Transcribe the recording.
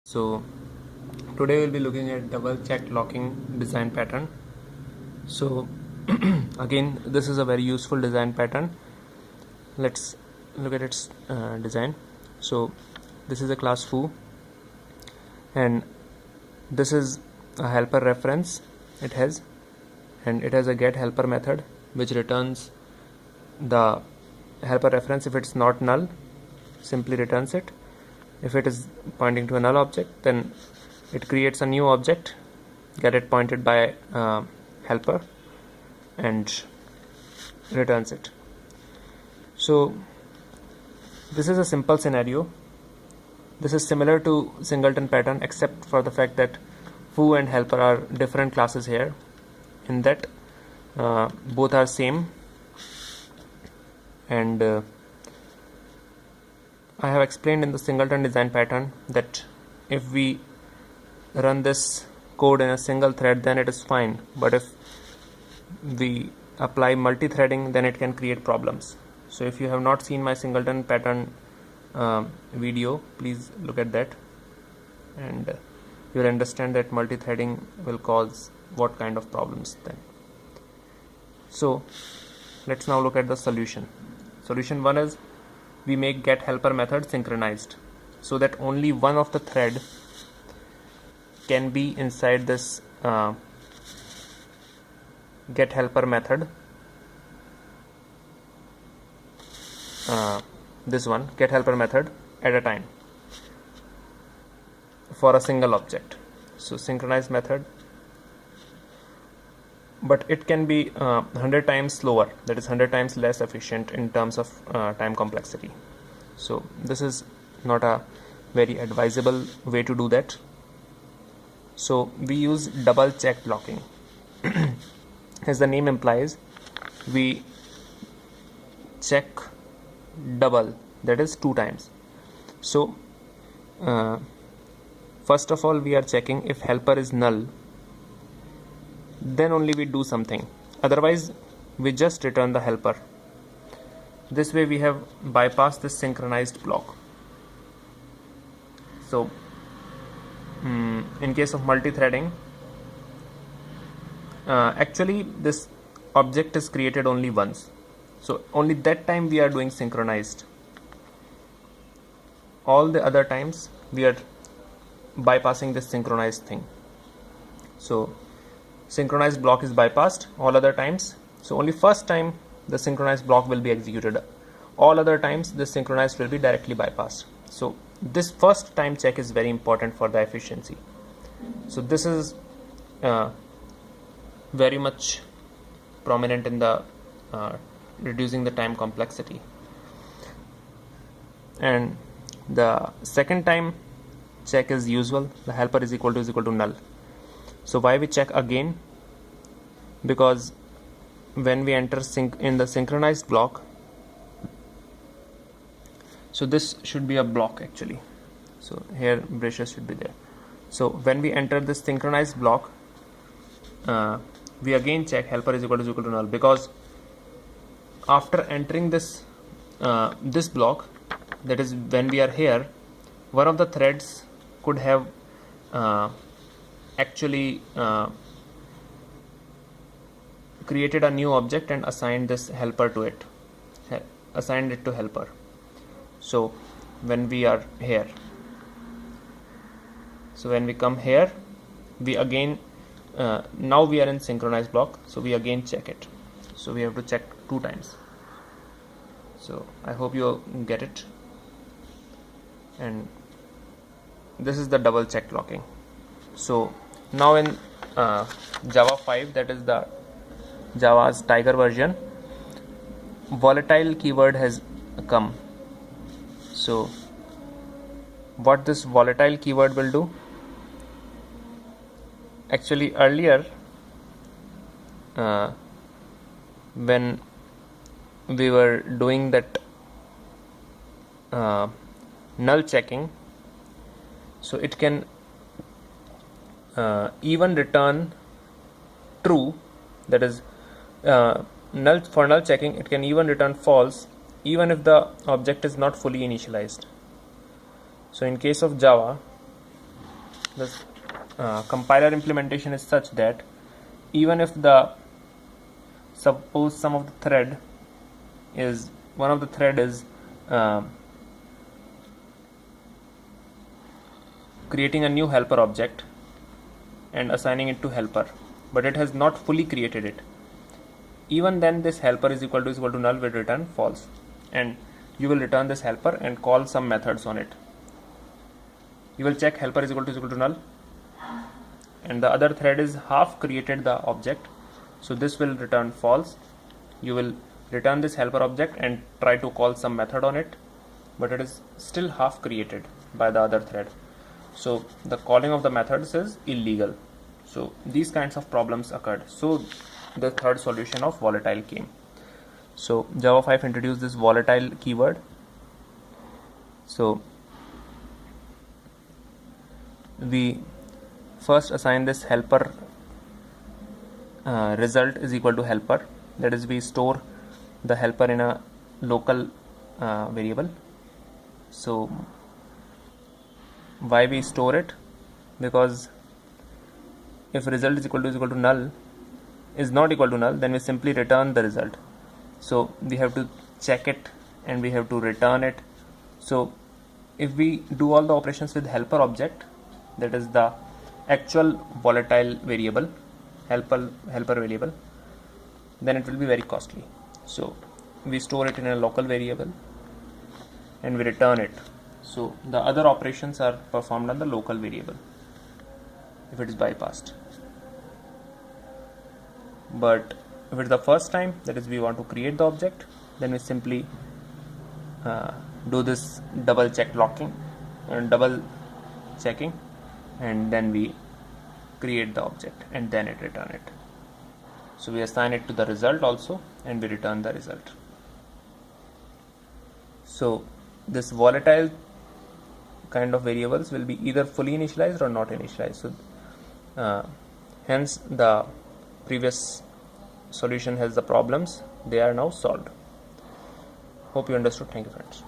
So today we'll be looking at double check locking design pattern. So again, this is a very useful design pattern. Let's look at its design. So this is a class foo, and this is a helper reference it has, and it has a get helper method which returns the helper reference. If it's not null, simply returns it. If it is pointing to a null object, then it creates a new object, get it pointed by helper, and returns it. So this is a simple scenario. This is similar to singleton pattern, except for the fact that foo and helper are different classes here, in that both are same, and I have explained in the singleton design pattern that if we run this code in a single thread, then it is fine, but if we apply multi-threading, then it can create problems. So if you have not seen my singleton pattern video, please look at that, and you will understand that multi-threading will cause what kind of problems then. So let's now look at the solution. Solution 1 is we make get helper method synchronized, so that only one of the thread can be inside this get helper method. This one, get helper method, at a time for a single object. So synchronized method, but it can be 100 times slower, that is 100 times less efficient in terms of time complexity. So this is not a very advisable way to do that. So we use double check blocking. As the name implies, we check double, that is 2 times. So first of all, we are checking if helper is null, then only we do something, otherwise we just return the helper. This way we have bypassed this synchronized block. So in case of multi-threading, actually this object is created only once, so only that time we are doing synchronized. All the other times we are bypassing this synchronized thing. So synchronized block is bypassed all other times, so only first time the synchronized block will be executed. All other times the synchronized will be directly bypassed. So this first time check is very important for the efficiency. So this is very much prominent in the reducing the time complexity. And the second time check is usual, the helper is equal to null. So why we check again? Because when we enter in the synchronized block, so this should be a block actually, so here braces should be there. So when we enter this synchronized block, we again check helper is equal to null, because after entering this this block, that is when we are here, one of the threads could have actually created a new object and assigned this helper to it, assigned it to helper. So when we are here, so when we come here, we again now we are in synchronized block, so we again check it. So we have to check 2 times. So I hope you get it. And this is the double check blocking. So now in Java 5, that is the Java's Tiger version, volatile keyword has come. So what this volatile keyword will do, actually earlier when we were doing that null checking, so it can even return true, that is null. For null checking, it can even return false even if the object is not fully initialized. So in case of Java, this compiler implementation is such that even if the suppose some of the thread is one of the thread is creating a new helper object and assigning it to helper, but it has not fully created it, even then this helper is equal to null will return false, and you will return this helper and call some methods on it. You will check helper is equal to null, and the other thread is half created the object, so this will return false. You will return this helper object and try to call some method on it, but it is still half created by the other thread, so the calling of the methods is illegal. So these kinds of problems occurred, so the third solution of volatile came. So Java 5 introduced this volatile keyword. So we first assign this helper result is equal to helper, that is we store the helper in a local variable. So why we store it? Because if result is equal to null is not equal to null, then we simply return the result. So we have to check it and we have to return it. So if we do all the operations with helper object, that is the actual volatile variable, helper variable, then it will be very costly. So we store it in a local variable and we return it. So the other operations are performed on the local variable if it is bypassed. But if it's the first time, that is we want to create the object, then we simply do this double check locking and double checking, and then we create the object and then it return it. So we assign it to the result also and we return the result. So this volatile kind of variables will be either fully initialized or not initialized. So hence the previous solution has the problems, they are now solved. Hope you understood. Thank you friends.